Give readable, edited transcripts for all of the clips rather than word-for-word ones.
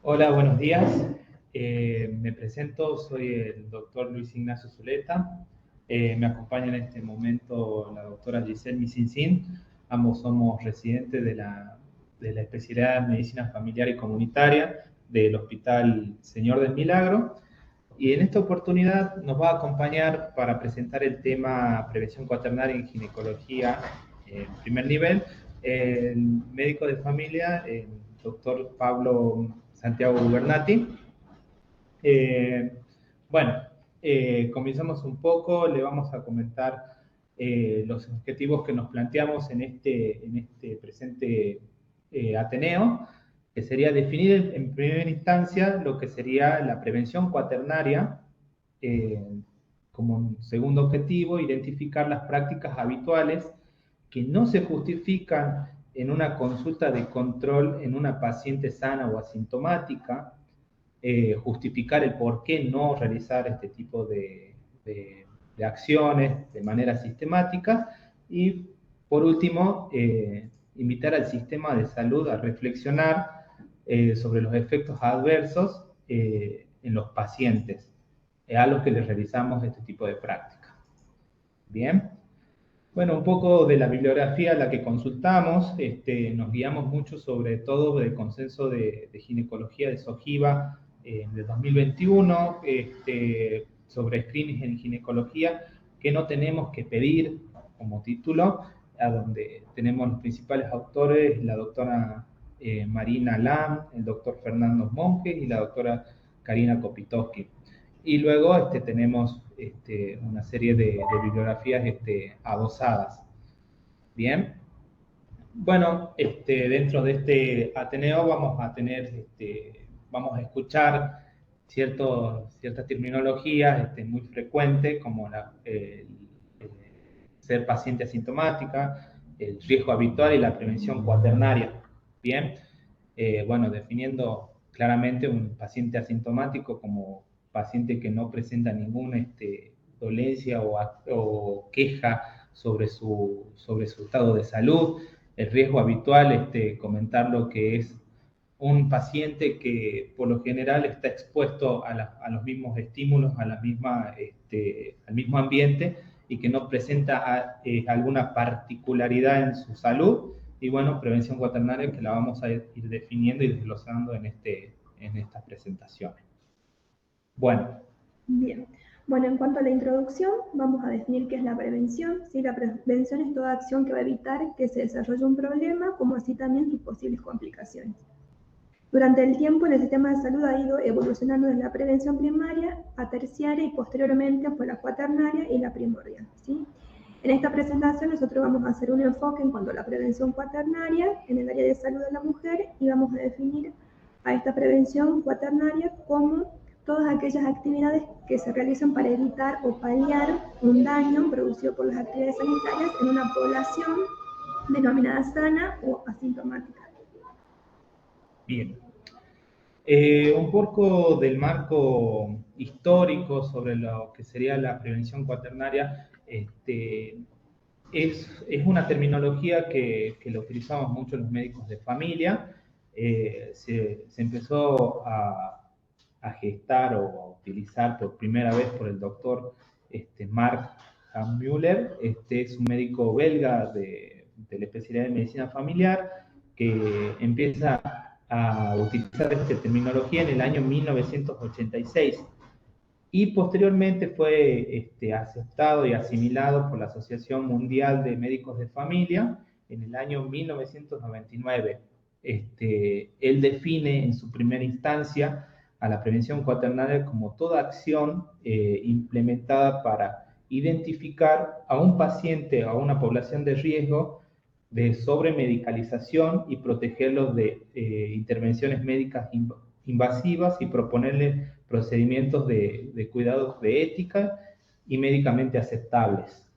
Hola, buenos días. Me presento, soy el doctor Luis Ignacio Zuleta. Me acompaña en este momento la doctora Giselle Misincin. Ambos somos residentes de la especialidad de Medicina Familiar y Comunitaria del Hospital Señor del Milagro. Y en esta oportunidad nos va a acompañar para presentar el tema prevención cuaternaria en ginecología en primer nivel, el médico de familia, el doctor Pablo Santiago Gubernati. Bueno, comenzamos un poco, le vamos a comentar los objetivos que nos planteamos en este presente Ateneo, que sería definir en primera instancia lo que sería la prevención cuaternaria, como un segundo objetivo, identificar las prácticas habituales que no se justifican en una consulta de control en una paciente sana o asintomática, justificar el por qué no realizar este tipo de acciones de manera sistemática y, por último, invitar al sistema de salud a reflexionar sobre los efectos adversos en los pacientes a los que les realizamos este tipo de práctica. Bien. Bueno, un poco de la bibliografía a la que consultamos, nos guiamos mucho sobre todo del consenso de ginecología de SOGIVA de 2021, sobre screenings en ginecología que no tenemos que pedir como título, a donde tenemos los principales autores, la doctora Marina Lam, el doctor Fernando Monge y la doctora Karina Kopitowski. Y luego tenemos una serie de bibliografías adosadas. Bien. Bueno, dentro de este Ateneo vamos a escuchar ciertas terminologías muy frecuentes, como ser paciente asintomática, el riesgo habitual y la prevención cuaternaria. Bien. Bueno, definiendo claramente un paciente asintomático como paciente que no presenta ninguna dolencia o queja sobre su estado de salud. El riesgo habitual, comentar lo que es un paciente que por lo general está expuesto a los mismos estímulos, al mismo ambiente y que no presenta alguna particularidad en su salud. Y bueno, prevención cuaternaria que la vamos a ir definiendo y desglosando en estas presentaciones. Bueno. Bien. Bueno, en cuanto a la introducción, vamos a definir qué es la prevención. ¿Sí? La prevención es toda acción que va a evitar que se desarrolle un problema, como así también sus posibles complicaciones. Durante el tiempo, el sistema de salud ha ido evolucionando desde la prevención primaria a terciaria y posteriormente fue la cuaternaria y la primordial. ¿Sí? En esta presentación nosotros vamos a hacer un enfoque en cuanto a la prevención cuaternaria en el área de salud de la mujer y vamos a definir a esta prevención cuaternaria como todas aquellas actividades que se realizan para evitar o paliar un daño producido por las actividades sanitarias en una población denominada sana o asintomática. Bien. Un poco del marco histórico sobre lo que sería la prevención cuaternaria. Es una terminología que la utilizamos mucho los médicos de familia. Se empezó a gestar o a utilizar por primera vez por el doctor Mark Müller. Es un médico belga de la especialidad de medicina familiar que empieza a utilizar esta terminología en el año 1986 y posteriormente fue aceptado y asimilado por la Asociación Mundial de Médicos de Familia en el año 1999. Él define en su primera instancia a la prevención cuaternaria como toda acción implementada para identificar a un paciente o a una población de riesgo de sobremedicalización y protegerlos de intervenciones médicas invasivas y proponerles procedimientos de cuidados de ética y médicamente aceptables.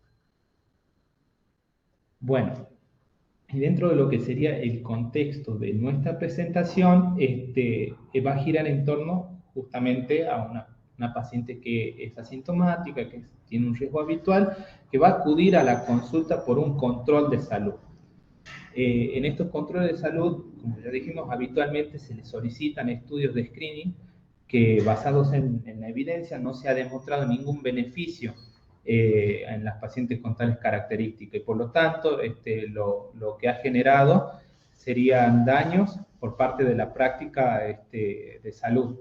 Bueno, y dentro de lo que sería el contexto de nuestra presentación, va a girar en torno justamente a una paciente que es asintomática, que tiene un riesgo habitual, que va a acudir a la consulta por un control de salud. En estos controles de salud, como ya dijimos, habitualmente se les solicitan estudios de screening que, basados en la evidencia, no se ha demostrado ningún beneficio en las pacientes con tales características, y por lo tanto lo que ha generado serían daños por parte de la práctica de salud,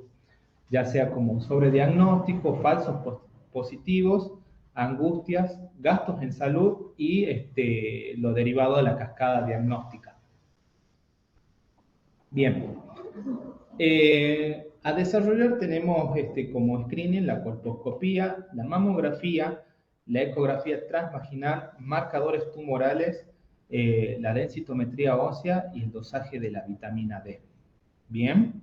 ya sea como un sobrediagnóstico, falsos positivos, angustias, gastos en salud y lo derivado de la cascada diagnóstica. Bien, a desarrollar tenemos como screening la colposcopía, la mamografía, la ecografía transvaginal, marcadores tumorales, la densitometría ósea y el dosaje de la vitamina D. Bien.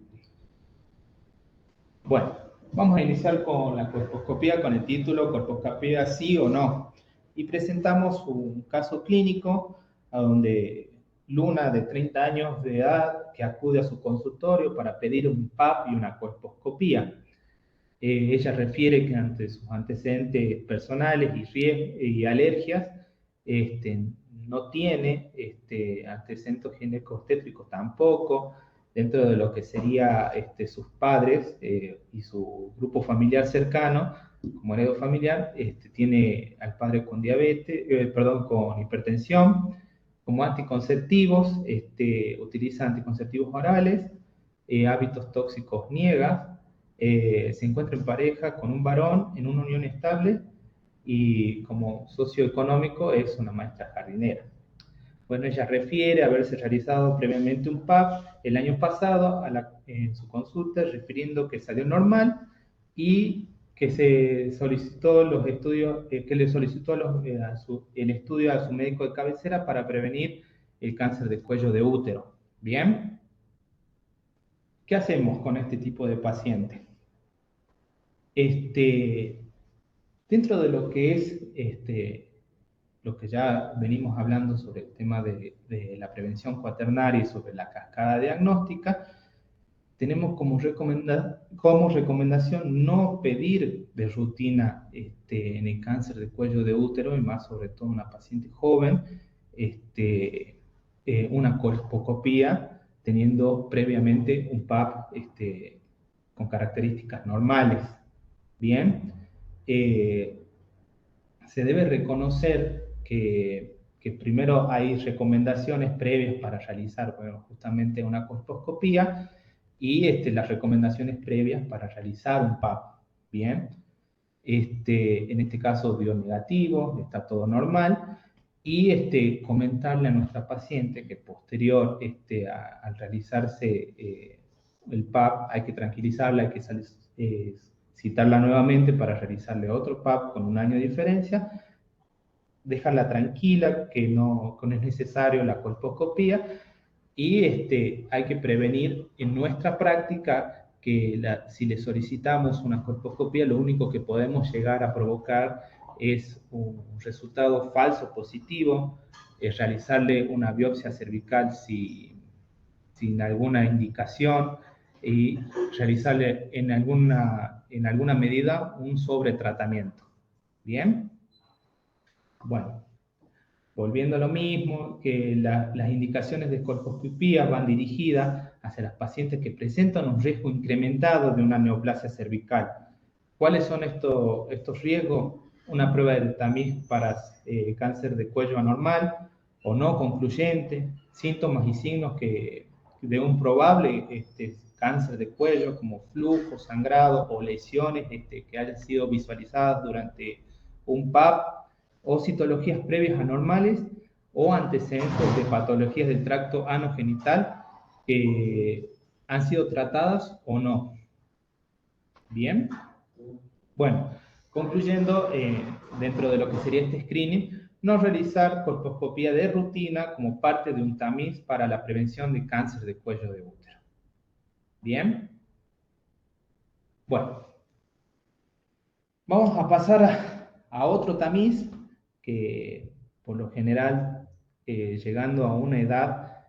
Bueno, vamos a iniciar con la colposcopía, con el título colposcopía sí o no. Y presentamos un caso clínico a donde Luna, de 30 años de edad, que acude a su consultorio para pedir un PAP y una colposcopía. Ella refiere que ante sus antecedentes personales y alergias, no tiene antecedentes ginecobstétricos tampoco. Dentro de lo que sería sus padres y su grupo familiar cercano, como heredo familiar, tiene al padre con diabetes, con hipertensión. Como anticonceptivos, utiliza anticonceptivos orales, hábitos tóxicos niega, se encuentra en pareja con un varón en una unión estable y como socioeconómico es una maestra jardinera. Bueno, ella refiere haberse realizado previamente un PAP el año pasado en su consulta, refiriendo que salió normal y que se solicitó los estudios, que le solicitó el estudio a su médico de cabecera para prevenir el cáncer de cuello de útero. Bien, ¿qué hacemos con este tipo de paciente? Dentro de lo que es lo que ya venimos hablando sobre el tema de la prevención cuaternaria y sobre la cascada diagnóstica, tenemos como recomendación no pedir de rutina en el cáncer de cuello de útero, y más sobre todo en una paciente joven, una colposcopía teniendo previamente un PAP con características normales. Bien, se debe reconocer que primero hay recomendaciones previas para realizar, bueno, justamente una colposcopía, y las recomendaciones previas para realizar un PAP. Bien, en este caso dio negativo, está todo normal, y comentarle a nuestra paciente que posterior al realizarse el PAP hay que tranquilizarla, hay que citarla nuevamente para realizarle otro PAP con un año de diferencia, dejarla tranquila, que no es necesario la colposcopía, y hay que prevenir en nuestra práctica que si le solicitamos una colposcopía, lo único que podemos llegar a provocar es un resultado falso positivo, realizarle una biopsia cervical sin alguna indicación y realizarle en alguna medida un sobretratamiento. ¿Bien? Bueno, volviendo a lo mismo, que las indicaciones de colposcopía van dirigidas hacia las pacientes que presentan un riesgo incrementado de una neoplasia cervical. ¿Cuáles son estos riesgos? Una prueba de tamiz para cáncer de cuello anormal o no concluyente, síntomas y signos de un probable cáncer de cuello, como flujo, sangrado o lesiones que hayan sido visualizadas durante un PAP, o citologías previas anormales o antecedentes de patologías del tracto anogenital que han sido tratadas o no. Bien. Bueno, concluyendo, dentro de lo que sería este screening, no realizar colposcopía de rutina como parte de un tamiz para la prevención de cáncer de cuello de útero. Bien. Bueno, vamos a pasar a otro tamiz que por lo general, llegando a una edad,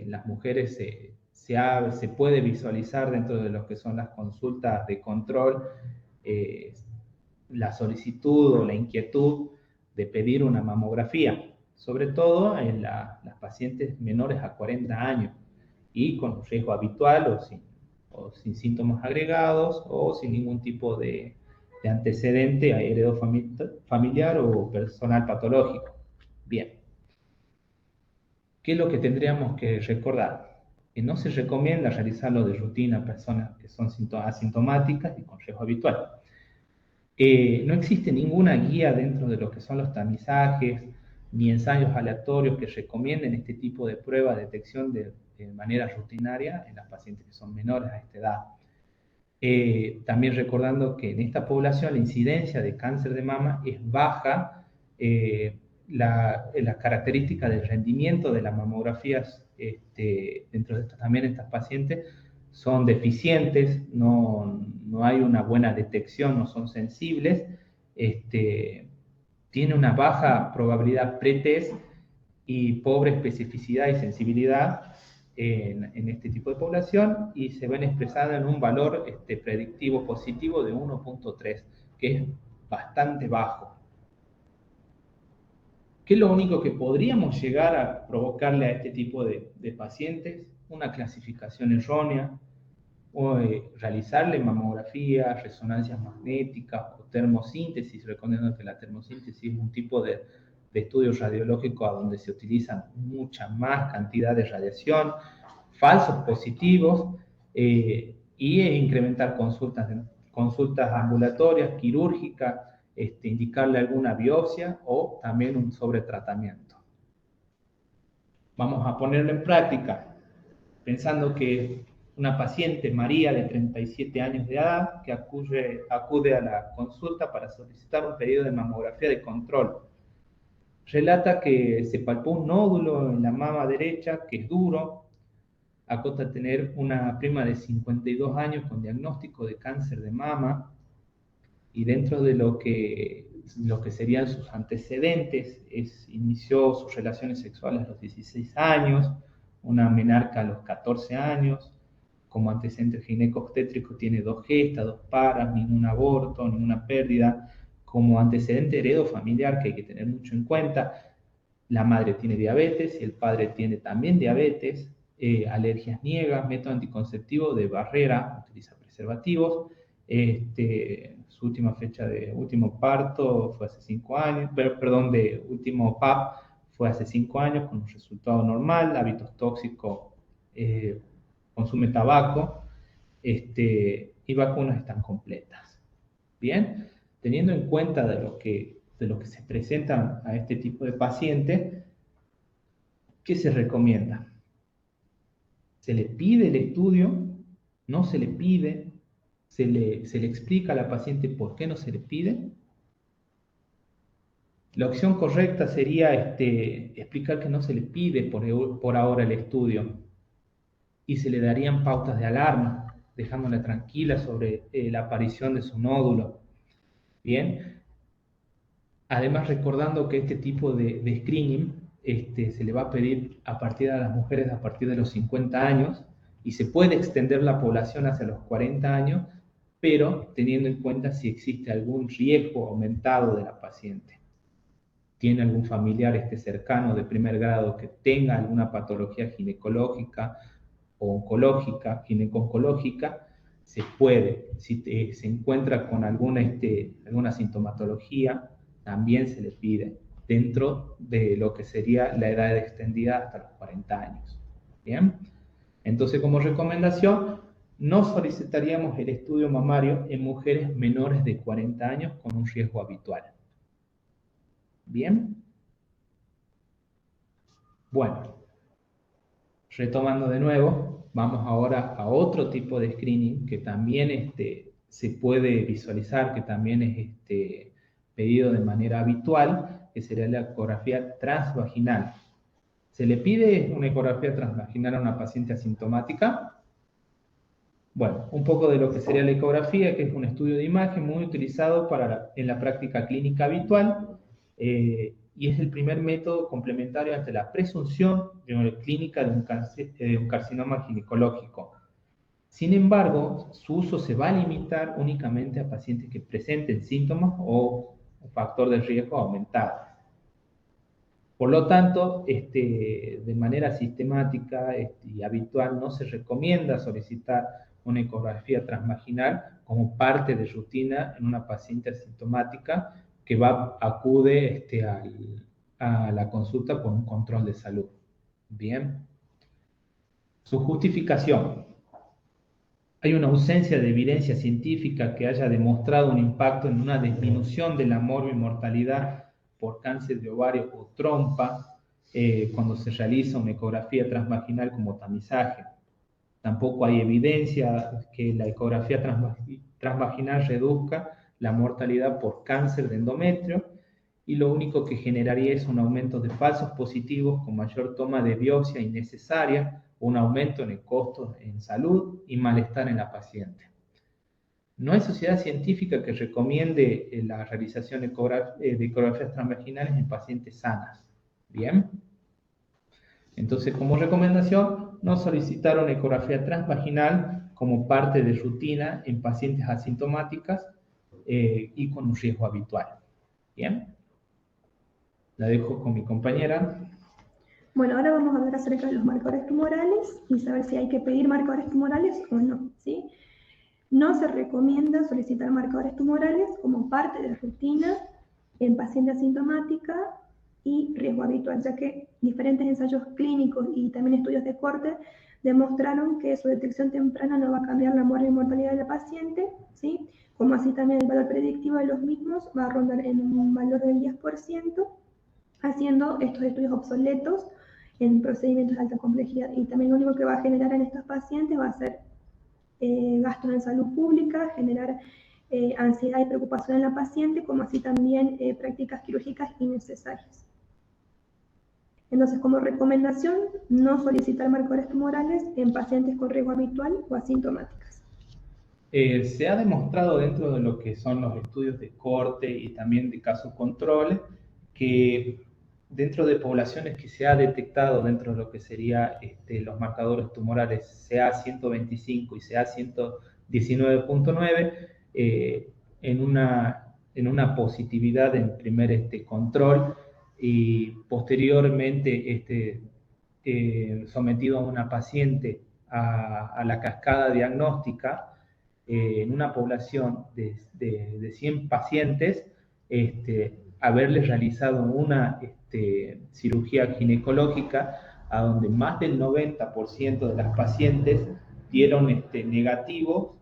las mujeres se puede visualizar dentro de lo que son las consultas de control, la solicitud o la inquietud de pedir una mamografía. sobre todo en las pacientes menores a 40 años y con un riesgo habitual o sin síntomas agregados o sin ningún tipo de antecedente heredado familiar o personal patológico. Bien. ¿Qué es lo que tendríamos que recordar? Que no se recomienda realizarlo de rutina a personas que son asintomáticas y con riesgo habitual. No existe ninguna guía dentro de lo que son los tamizajes ni ensayos aleatorios que recomienden este tipo de prueba de detección de manera rutinaria en las pacientes que son menores a esta edad. También recordando que en esta población la incidencia de cáncer de mama es baja, la característica del rendimiento de las mamografías dentro de también estas pacientes son deficientes, no hay una buena detección, no son sensibles, tiene una baja probabilidad pretest y pobre especificidad y sensibilidad en este tipo de población y se ven expresadas en un valor predictivo positivo de 1.3, que es bastante bajo. ¿Qué es lo único que podríamos llegar a provocarle a este tipo de pacientes? Una clasificación errónea, o realizarle mamografías, resonancias magnéticas o termosíntesis, recordando que la termosíntesis es un tipo de estudio radiológico a donde se utilizan mucha más cantidad de radiación, falsos positivos y incrementar consultas ambulatorias, quirúrgicas, indicarle alguna biopsia o también un sobretratamiento. Vamos a ponerlo en práctica, pensando que una paciente, María, de 37 años de edad, que acude a la consulta para solicitar un pedido de mamografía de control. Relata que se palpó un nódulo en la mama derecha, que es duro, acota tener una prima de 52 años con diagnóstico de cáncer de mama, y dentro de lo que serían sus antecedentes, inició sus relaciones sexuales a los 16 años, una menarca a los 14 años, como antecedente gineco-obstétrico tiene 2 gestas, 2 paras, ningún aborto, ninguna pérdida. Como antecedente heredo familiar que hay que tener mucho en cuenta, la madre tiene diabetes y el padre tiene también diabetes, alergias niegas, método anticonceptivo de barrera, utiliza preservativos. Su última fecha de último parto fue hace 5 años, de último PAP fue hace 5 años con un resultado normal, hábitos tóxicos, consume tabaco, y vacunas están completas. Bien, teniendo en cuenta de lo que se presentan a este tipo de pacientes, ¿qué se recomienda? ¿Se le pide el estudio? ¿No se le pide? ¿Se le explica a la paciente por qué no se le pide? La opción correcta sería explicar que no se le pide por ahora el estudio y se le darían pautas de alarma, dejándola tranquila sobre la aparición de su nódulo. Bien, además recordando que este tipo de screening se le va a pedir a partir de las mujeres a partir de los 50 años y se puede extender la población hacia los 40 años, pero teniendo en cuenta si existe algún riesgo aumentado de la paciente. Tiene algún familiar cercano de primer grado que tenga alguna patología ginecológica o oncológica, gineco-oncológica, se puede. Si se encuentra con alguna sintomatología, también se le pide dentro de lo que sería la edad extendida hasta los 40 años. Bien, entonces como recomendación, no solicitaríamos el estudio mamario en mujeres menores de 40 años con un riesgo habitual. Bien. Bueno, retomando de nuevo, vamos ahora a otro tipo de screening que también se puede visualizar, que también es pedido de manera habitual, que sería la ecografía transvaginal. ¿Se le pide una ecografía transvaginal a una paciente asintomática? Bueno, un poco de lo que sería la ecografía, que es un estudio de imagen muy utilizado en la práctica clínica habitual, y es el primer método complementario ante la presunción de una clínica de un carcinoma ginecológico. Sin embargo, su uso se va a limitar únicamente a pacientes que presenten síntomas o un factor de riesgo aumentado. Por lo tanto, de manera sistemática y habitual no se recomienda solicitar una ecografía transvaginal como parte de rutina en una paciente asintomática que acude a la consulta por un control de salud. Bien. Su justificación. Hay una ausencia de evidencia científica que haya demostrado un impacto en una disminución de la mortalidad por cáncer de ovario o trompa cuando se realiza una ecografía transvaginal como tamizaje. Tampoco hay evidencia que la ecografía transvaginal reduzca la mortalidad por cáncer de endometrio, y lo único que generaría es un aumento de falsos positivos con mayor toma de biopsia innecesaria, un aumento en el costo en salud y malestar en la paciente. No hay sociedad científica que recomiende la realización de ecografías transvaginales en pacientes sanas. Bien. Entonces, como recomendación, no solicitar una ecografía transvaginal como parte de rutina en pacientes asintomáticas y con un riesgo habitual. Bien. La dejo con mi compañera. Bueno, ahora vamos a hablar acerca de los marcadores tumorales y saber si hay que pedir marcadores tumorales o no, ¿sí? No se recomienda solicitar marcadores tumorales como parte de rutina en paciente asintomática y riesgo habitual, ya que diferentes ensayos clínicos y también estudios de corte demostraron que su detección temprana no va a cambiar la mortalidad de la paciente, ¿sí? Como así también el valor predictivo de los mismos va a rondar en un valor del 10%, haciendo estos estudios obsoletos en procedimientos de alta complejidad. Y también lo único que va a generar en estos pacientes va a ser gastos en salud pública, generar ansiedad y preocupación en la paciente, como así también prácticas quirúrgicas innecesarias. Entonces, como recomendación, no solicitar marcadores tumorales en pacientes con riesgo habitual o asintomáticas. Se ha demostrado dentro de lo que son los estudios de corte y también de casos control que dentro de poblaciones que se ha detectado dentro de lo que sería los marcadores tumorales CA125 y CA119.9 en una positividad en primer control y posteriormente sometido a una paciente a la cascada diagnóstica en una población de 100 pacientes, haberles realizado una cirugía ginecológica a donde más del 90% de las pacientes dieron negativo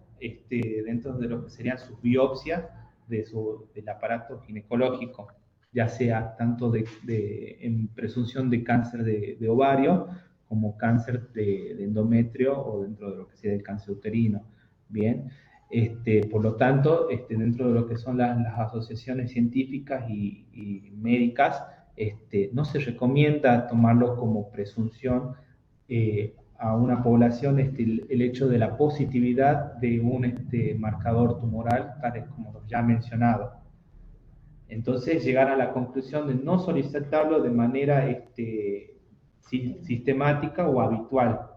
dentro de lo que serían sus biopsias del aparato ginecológico, ya sea tanto en presunción de cáncer de ovario como cáncer de endometrio o dentro de lo que sería el cáncer uterino. Bien, por lo tanto, dentro de lo que son las asociaciones científicas y médicas, no se recomienda tomarlo como presunción a una población el hecho de la positividad de un marcador tumoral, tal como ya mencionado. Entonces, llegar a la conclusión de no solicitarlo de manera sistemática o habitual.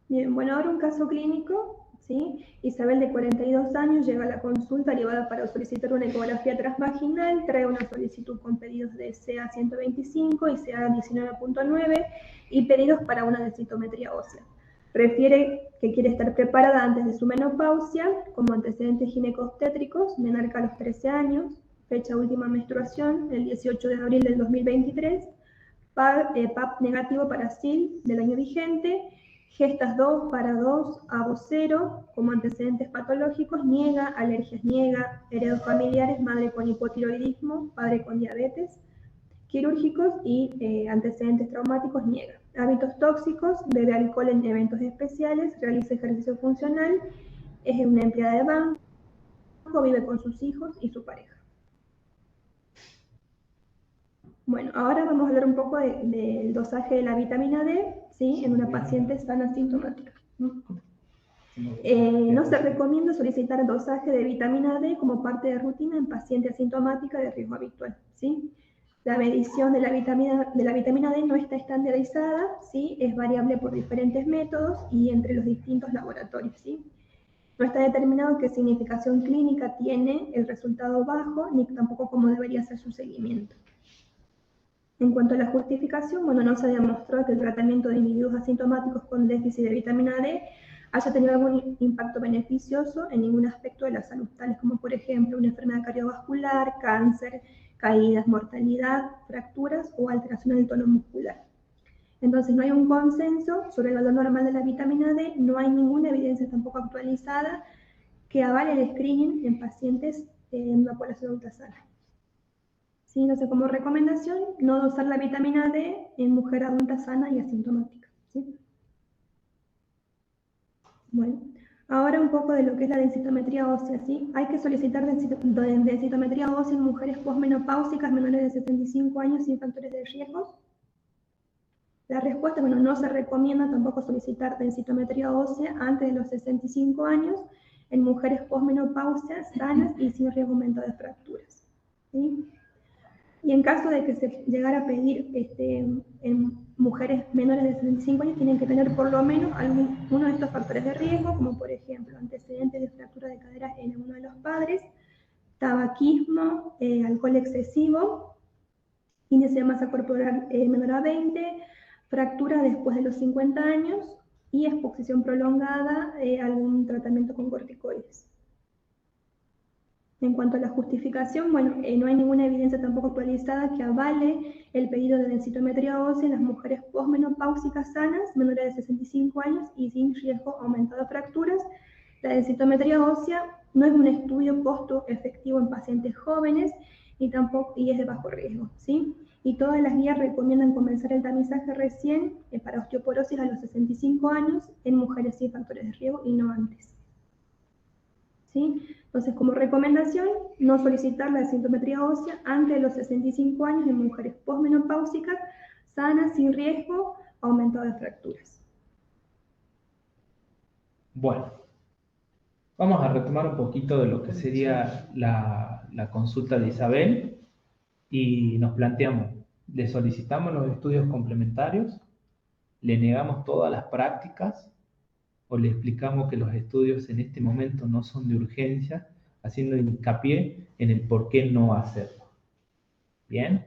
Bien, bueno, ahora un caso clínico, ¿sí? Isabel, de 42 años, llega a la consulta llevada para solicitar una ecografía transvaginal, trae una solicitud con pedidos de CA125 y CA19.9 y pedidos para una densitometría ósea. Refiere que quiere estar preparada antes de su menopausia, como antecedentes ginecobstétricos, menarca a los 13 años, fecha última menstruación, el 18 de abril del 2023, PAP negativo para SIL del año vigente, Gestas 2 para 2, ABO 0, como antecedentes patológicos, niega, alergias niega, heredos familiares, madre con hipotiroidismo, padre con diabetes, quirúrgicos y antecedentes traumáticos niega. Hábitos tóxicos, bebe alcohol en eventos especiales, realiza ejercicio funcional, es una empleada de banco, vive con sus hijos y su pareja. Bueno, ahora vamos a hablar un poco del dosaje de la vitamina D, ¿sí? En una paciente sana asintomática. No se recomienda solicitar dosaje de vitamina D como parte de rutina en paciente asintomática de riesgo habitual, ¿sí? La medición de la vitamina D no está estandarizada, ¿sí? Es variable por diferentes métodos y entre los distintos laboratorios, ¿sí? No está determinado qué significación clínica tiene el resultado bajo, ni tampoco cómo debería ser su seguimiento. En cuanto a la justificación, bueno, no se ha demostrado que el tratamiento de individuos asintomáticos con déficit de vitamina D haya tenido algún impacto beneficioso en ningún aspecto de la salud, tales como, por ejemplo, una enfermedad cardiovascular, cáncer, caídas, mortalidad, fracturas o alteración del tono muscular. Entonces, no hay un consenso sobre el valor normal de la vitamina D, no hay ninguna evidencia tampoco actualizada que avale el screening en pacientes en una población adulta sana. ¿Sí? Entonces, como recomendación, no dosar la vitamina D en mujer adulta sana y asintomática. ¿Sí? Bueno, ahora un poco de lo que es la densitometría ósea. ¿Sí? Hay que solicitar densitometría ósea en mujeres posmenopáusicas menores de 75 años sin factores de riesgo. La respuesta, bueno, no se recomienda tampoco solicitar densitometría ósea antes de los 65 años en mujeres posmenopáusicas sanas y sin riesgo aumento de fracturas. ¿Sí? Y en caso de que se llegara a pedir en mujeres menores de 65 años, tienen que tener por lo menos uno de estos factores de riesgo, como por ejemplo antecedentes de fractura de cadera en uno de los padres, tabaquismo, alcohol excesivo, índice de masa corporal menor a 20, fractura después de los 50 años y exposición prolongada a algún tratamiento con corticoides. En cuanto a la justificación, bueno, no hay ninguna evidencia tampoco actualizada que avale el pedido de densitometría ósea en las mujeres posmenopáusicas sanas, menores de 65 años y sin riesgo aumentado de fracturas. La densitometría ósea no es un estudio costo efectivo en pacientes jóvenes y es de bajo riesgo, ¿sí? Y todas las guías recomiendan comenzar el tamizaje recién para osteoporosis a los 65 años en mujeres sin factores de riesgo y no antes. ¿Sí? Entonces, como recomendación, no solicitar la densitometría ósea antes de los 65 años en mujeres posmenopáusicas, sanas, sin riesgo, aumentado de fracturas. Bueno, vamos a retomar un poquito de lo que sería la consulta de Isabel y nos planteamos, ¿le solicitamos los estudios complementarios? ¿Le negamos todas las prácticas? ¿O le explicamos que los estudios en este momento no son de urgencia, haciendo hincapié en el por qué no hacerlo? Bien,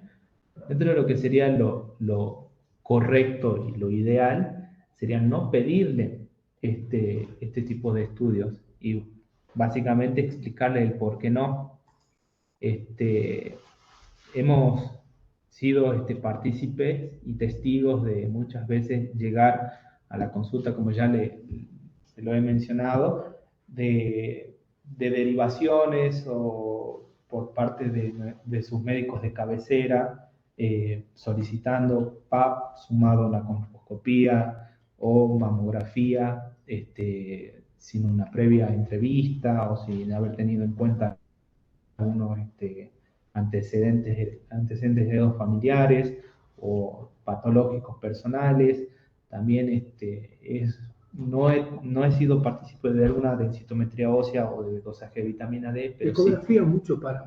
dentro de lo que sería lo correcto y lo ideal, sería no pedirle este tipo de estudios y básicamente explicarle el por qué no. Hemos sido partícipes y testigos de muchas veces llegar a la consulta, como ya se lo he mencionado, de derivaciones o por parte de sus médicos de cabecera, solicitando PAP sumado a una colposcopía o mamografía, sin una previa entrevista o sin haber tenido en cuenta algunos antecedentes de dos familiares o patológicos personales. También no he sido partícipe de alguna densitometría ósea o de dosaje de vitamina D, pero ecografía sí. Mucho para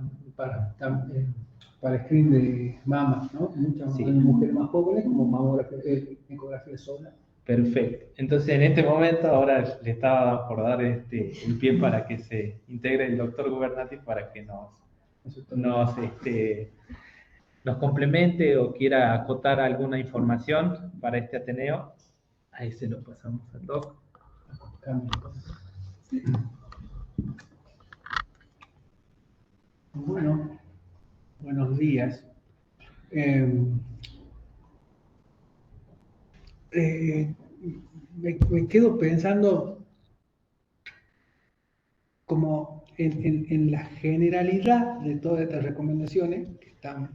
screen de mamas, ¿no? Muchas sí. Mujeres más jóvenes como mamografía, ecografía sola. Perfecto. Entonces, en este momento, ahora le estaba por dar el pie para que se integre el doctor Gubernati para que nos complemente o quiera acotar alguna información para este Ateneo. Ahí se lo pasamos al doc. Bueno, buenos días. Me quedo pensando como en la generalidad de todas estas recomendaciones que están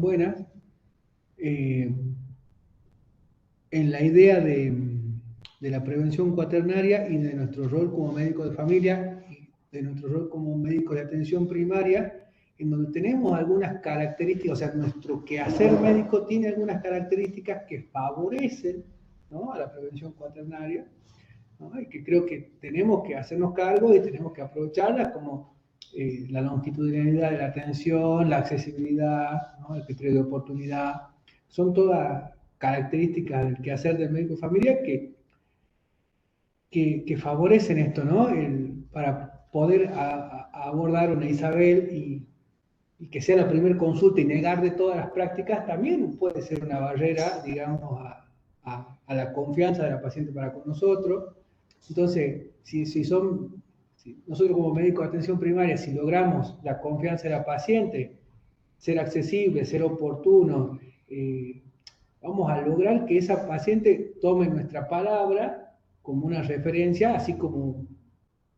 buenas, en la idea de la prevención cuaternaria y de nuestro rol como médico de familia y de nuestro rol como médico de atención primaria, en donde tenemos algunas características, o sea, nuestro quehacer médico tiene algunas características que favorecen, ¿no?, a la prevención cuaternaria, ¿no?, y que creo que tenemos que hacernos cargo y tenemos que aprovecharlas, como la longitudinalidad de la atención, la accesibilidad, ¿no?, el criterio de oportunidad. Son todas características del quehacer del médico de familia que favorecen esto, ¿no?, para poder abordar una Isabel y que sea la primera consulta y negar de todas las prácticas también puede ser una barrera, digamos, a la confianza de la paciente para con nosotros. Entonces, si nosotros como médicos de atención primaria, si logramos la confianza de la paciente, ser accesible, ser oportuno, vamos a lograr que esa paciente tome nuestra palabra como una referencia, así como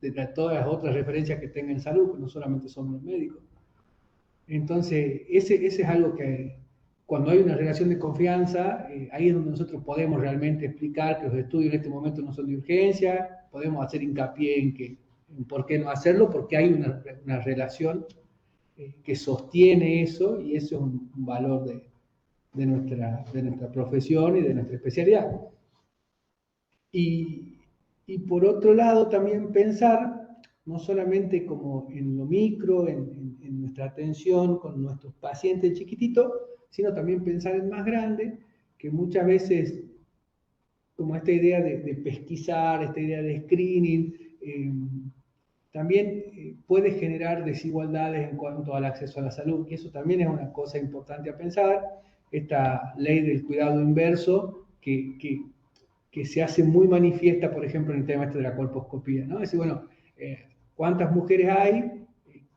de todas las otras referencias que tenga en salud, que no solamente son los médicos. Entonces, ese es algo que cuando hay una relación de confianza, ahí es donde nosotros podemos realmente explicar que los estudios en este momento no son de urgencia, podemos hacer hincapié en por qué no hacerlo, porque hay una relación que sostiene eso, y eso es un valor de nuestra profesión y de nuestra especialidad. Y por otro lado, también pensar, no solamente como en lo micro, en nuestra atención con nuestros pacientes chiquititos, sino también pensar en más grande, que muchas veces, como esta idea de pesquisar, esta idea de screening, también puede generar desigualdades en cuanto al acceso a la salud, y eso también es una cosa importante a pensar. Esta ley del cuidado inverso, que se hace muy manifiesta, por ejemplo, en el tema de la colposcopía, ¿no? Es decir, bueno, ¿cuántas mujeres hay?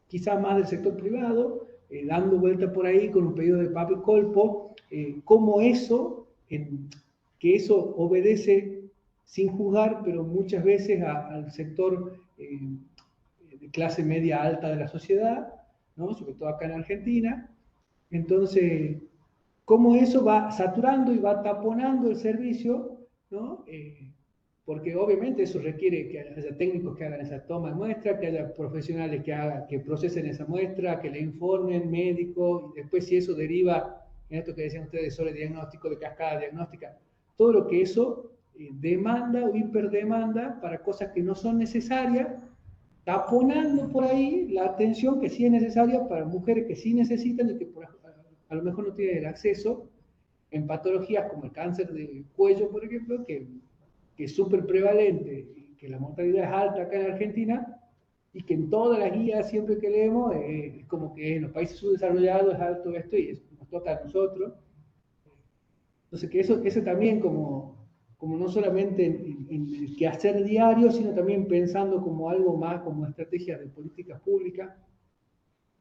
Quizás más del sector privado, dando vuelta por ahí con un pedido de papel colpo, cómo eso, que eso obedece sin juzgar, pero muchas veces al sector de clase media alta de la sociedad, ¿no? Sobre todo acá en Argentina. Entonces, cómo eso va saturando y va taponando el servicio, ¿no? Porque obviamente eso requiere que haya técnicos que hagan esa toma de muestra, que haya profesionales que procesen esa muestra, que le informen, médicos, y después si eso deriva en esto que decían ustedes sobre diagnóstico, de cascada diagnóstica, todo lo que eso demanda o hiperdemanda para cosas que no son necesarias, taponando por ahí la atención que sí es necesaria para mujeres que sí necesitan y que a lo mejor no tienen el acceso en patologías como el cáncer de cuello, por ejemplo, que es súper prevalente y que la mortalidad es alta acá en Argentina, y que en todas las guías siempre que leemos es como que en los países subdesarrollados es alto esto y eso nos toca a nosotros. Entonces que eso también como no solamente en el quehacer diario, sino también pensando como algo más, como estrategia de políticas públicas,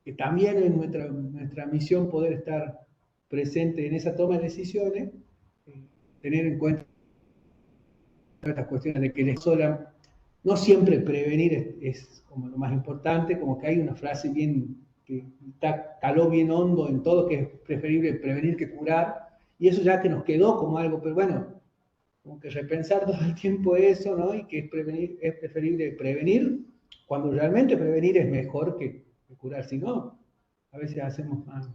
que también es nuestra misión poder estar presente en esa toma de decisiones, tener en cuenta estas cuestiones de que no siempre prevenir es como lo más importante, como que hay una frase que caló bien hondo en todo, que es preferible prevenir que curar, y eso ya que nos quedó como algo, pero bueno, como que repensar todo el tiempo eso, ¿no? Y que es preferible prevenir, cuando realmente prevenir es mejor que curar, si no, a veces hacemos más.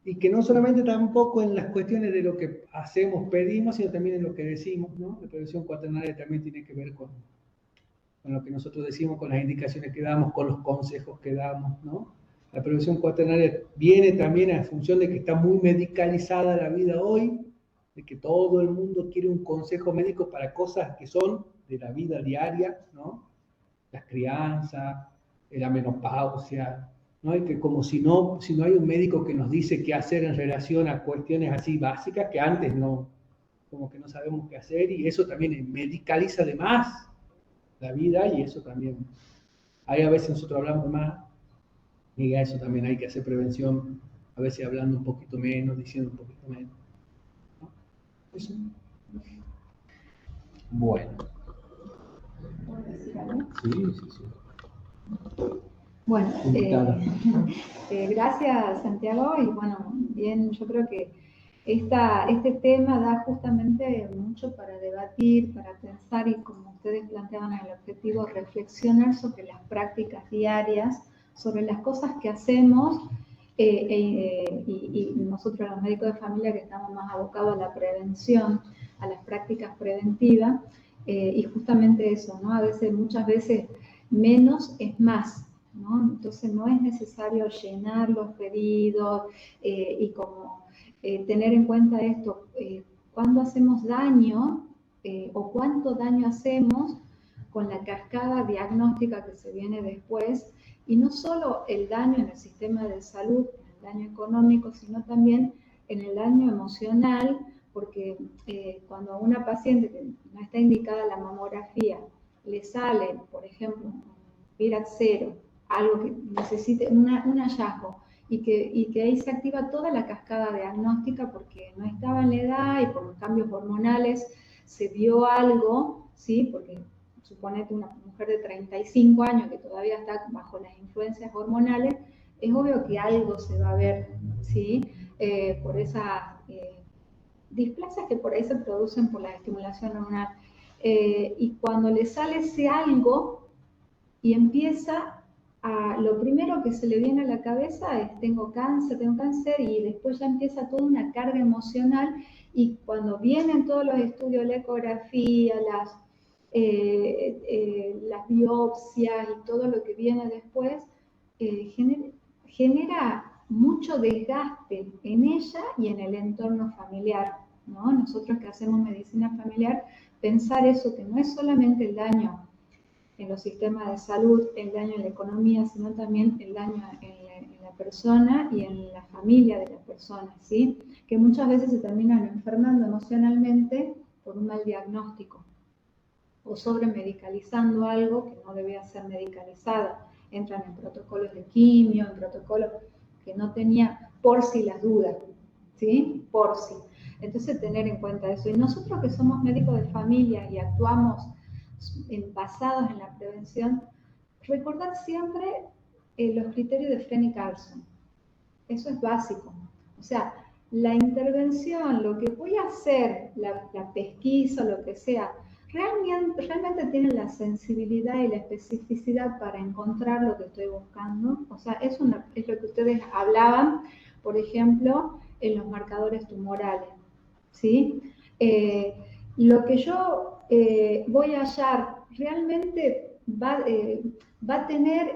Y que no solamente tampoco en las cuestiones de lo que hacemos, pedimos, sino también en lo que decimos, ¿no? La prevención cuaternaria también tiene que ver con lo que nosotros decimos, con las indicaciones que damos, con los consejos que damos, ¿no? La prevención cuaternaria viene también a función de que está muy medicalizada la vida hoy, de que todo el mundo quiere un consejo médico para cosas que son de la vida diaria, ¿no? Las crianzas, la menopausia, ¿no? Y que como si no hay un médico que nos dice qué hacer en relación a cuestiones así básicas que antes no, como que no sabemos qué hacer, y eso también medicaliza de más la vida, y eso también, ahí a veces nosotros hablamos más, y a eso también hay que hacer prevención, a veces hablando un poquito menos, diciendo un poquito menos, ¿no? Eso. Bueno. ¿Puedo decir algo? Sí. Bueno, gracias Santiago, y bueno, bien, yo creo que este tema da justamente mucho para debatir, para pensar, y como ustedes planteaban el objetivo, reflexionar sobre las prácticas diarias, sobre las cosas que hacemos, y nosotros los médicos de familia que estamos más abocados a la prevención, a las prácticas preventivas, y justamente eso, ¿no? Muchas veces menos es más, ¿no? Entonces no es necesario llenar los pedidos y como tener en cuenta esto, cuando hacemos daño o cuánto daño hacemos con la cascada diagnóstica que se viene después, y no solo el daño en el sistema de salud, el daño económico, sino también en el daño emocional, porque cuando a una paciente que no está indicada la mamografía le sale, por ejemplo, un PIRAT 0, algo que necesite un hallazgo, y que ahí se activa toda la cascada diagnóstica porque no estaba en la edad y por los cambios hormonales se vio algo, ¿sí? Porque suponete una mujer de 35 años que todavía está bajo las influencias hormonales, es obvio que algo se va a ver, ¿sí? Por esas displasias que por ahí se producen por la estimulación hormonal. Y cuando le sale ese algo y empieza lo primero que se le viene a la cabeza es tengo cáncer, y después ya empieza toda una carga emocional, y cuando vienen todos los estudios, la ecografía, las biopsias y todo lo que viene después, genera mucho desgaste en ella y en el entorno familiar, ¿no? Nosotros que hacemos medicina familiar, pensar eso, que no es solamente el daño en los sistemas de salud, el daño en la economía, sino también el daño en la persona y en la familia de la persona, ¿sí? Que muchas veces se terminan enfermando emocionalmente por un mal diagnóstico o sobremedicalizando algo que no debía ser medicalizado. Entran en protocolos de quimio, en protocolos que no tenía por si las dudas, ¿sí? Por si. Entonces tener en cuenta eso. Y nosotros que somos médicos de familia y actuamos basados en la prevención, recordar siempre los criterios de Fren y Carlson. Eso es básico. O sea, la intervención, lo que voy a hacer, la pesquisa, lo que sea, realmente tienen la sensibilidad y la especificidad para encontrar lo que estoy buscando. O sea, es lo que ustedes hablaban, por ejemplo, en los marcadores tumorales, ¿sí? Lo que yo voy a hallar realmente va a tener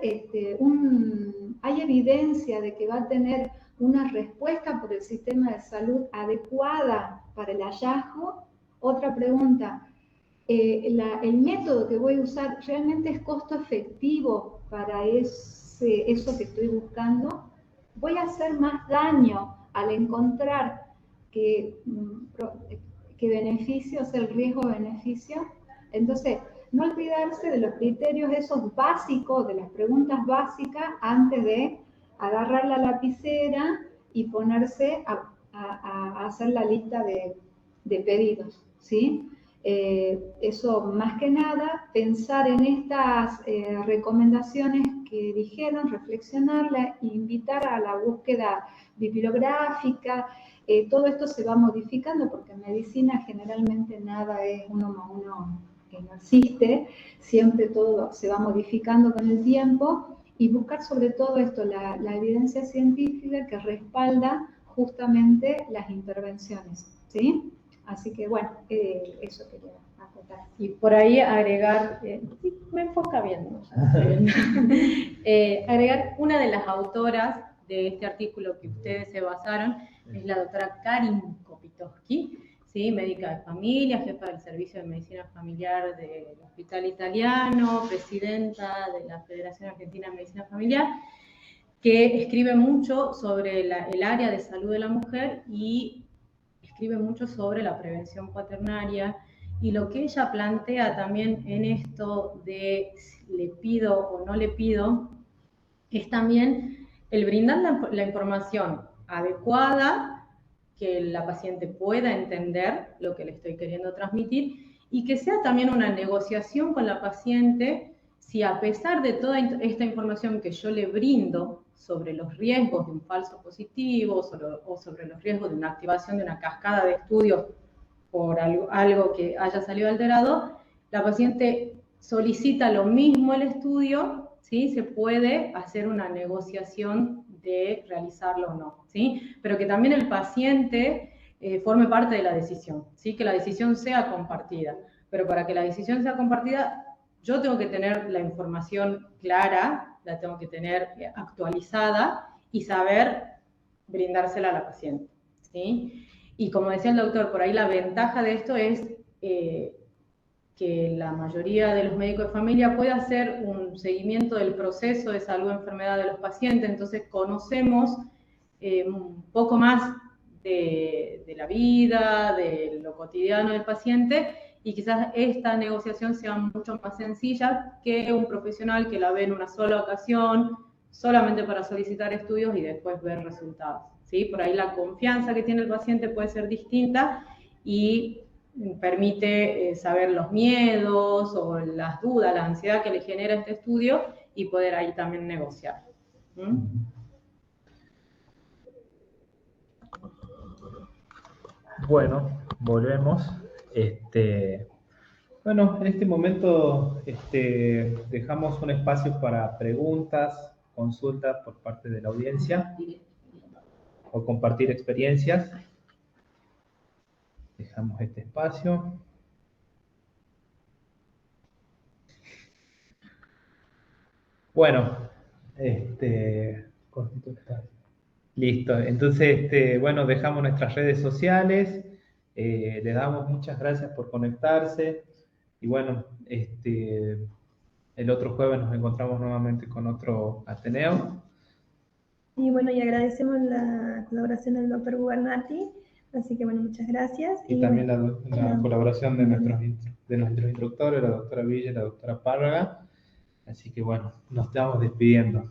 hay evidencia de que va a tener una respuesta por el sistema de salud adecuada para el hallazgo. Otra pregunta, el método que voy a usar realmente es costo efectivo para eso que estoy buscando. Voy a hacer más daño al encontrar que beneficio, o sea, el riesgo-beneficio. Entonces, no olvidarse de los criterios esos básicos, de las preguntas básicas, antes de agarrar la lapicera y ponerse a hacer la lista de pedidos, ¿sí? Eso, más que nada, pensar en estas recomendaciones que dijeron, reflexionarla, invitar a la búsqueda bibliográfica. Todo esto se va modificando porque en medicina generalmente nada es 1 más 1 que no existe, siempre todo se va modificando con el tiempo, y buscar sobre todo esto, la evidencia científica que respalda justamente las intervenciones, ¿sí? Así que bueno, eso quería acotar. Y por ahí agregar, sí, me enfoca bien, ¿no? Agregar una de las autoras de este artículo que ustedes se basaron, es la doctora Karin Kopitowski, ¿sí? Médica de familia, jefa del Servicio de Medicina Familiar del Hospital Italiano, presidenta de la Federación Argentina de Medicina Familiar, que escribe mucho sobre el área de salud de la mujer y escribe mucho sobre la prevención cuaternaria, y lo que ella plantea también en esto de si le pido o no le pido, es también el brindar la información adecuada, que la paciente pueda entender lo que le estoy queriendo transmitir, y que sea también una negociación con la paciente, si a pesar de toda esta información que yo le brindo sobre los riesgos de un falso positivo o sobre los riesgos de una activación de una cascada de estudios por algo que haya salido alterado, la paciente solicita lo mismo el estudio, ¿sí? Se puede hacer una negociación de realizarlo o no, ¿sí? Pero que también el paciente forme parte de la decisión, ¿sí? Que la decisión sea compartida. Pero para que la decisión sea compartida, yo tengo que tener la información clara, la tengo que tener actualizada y saber brindársela a la paciente, ¿sí? Y como decía el doctor, por ahí la ventaja de esto es que la mayoría de los médicos de familia puede hacer un seguimiento del proceso de salud o enfermedad de los pacientes, entonces conocemos un poco más de la vida, de lo cotidiano del paciente, y quizás esta negociación sea mucho más sencilla que un profesional que la ve en una sola ocasión, solamente para solicitar estudios y después ver resultados, ¿sí? Por ahí la confianza que tiene el paciente puede ser distinta y permite saber los miedos o las dudas, la ansiedad que le genera este estudio y poder ahí también negociar. Bueno, volvemos. Bueno, en este momento dejamos un espacio para preguntas, consultas por parte de la audiencia o compartir experiencias. Dejamos este espacio. Bueno, listo. Entonces, bueno, dejamos nuestras redes sociales. Les damos muchas gracias por conectarse. Y bueno, el otro jueves nos encontramos nuevamente con otro Ateneo. Y bueno, y agradecemos la colaboración del doctor Gubernati. Así que bueno, muchas gracias. Y también la colaboración de nuestros instructores, la doctora Villa y la doctora Párraga. Así que bueno, nos estamos despidiendo.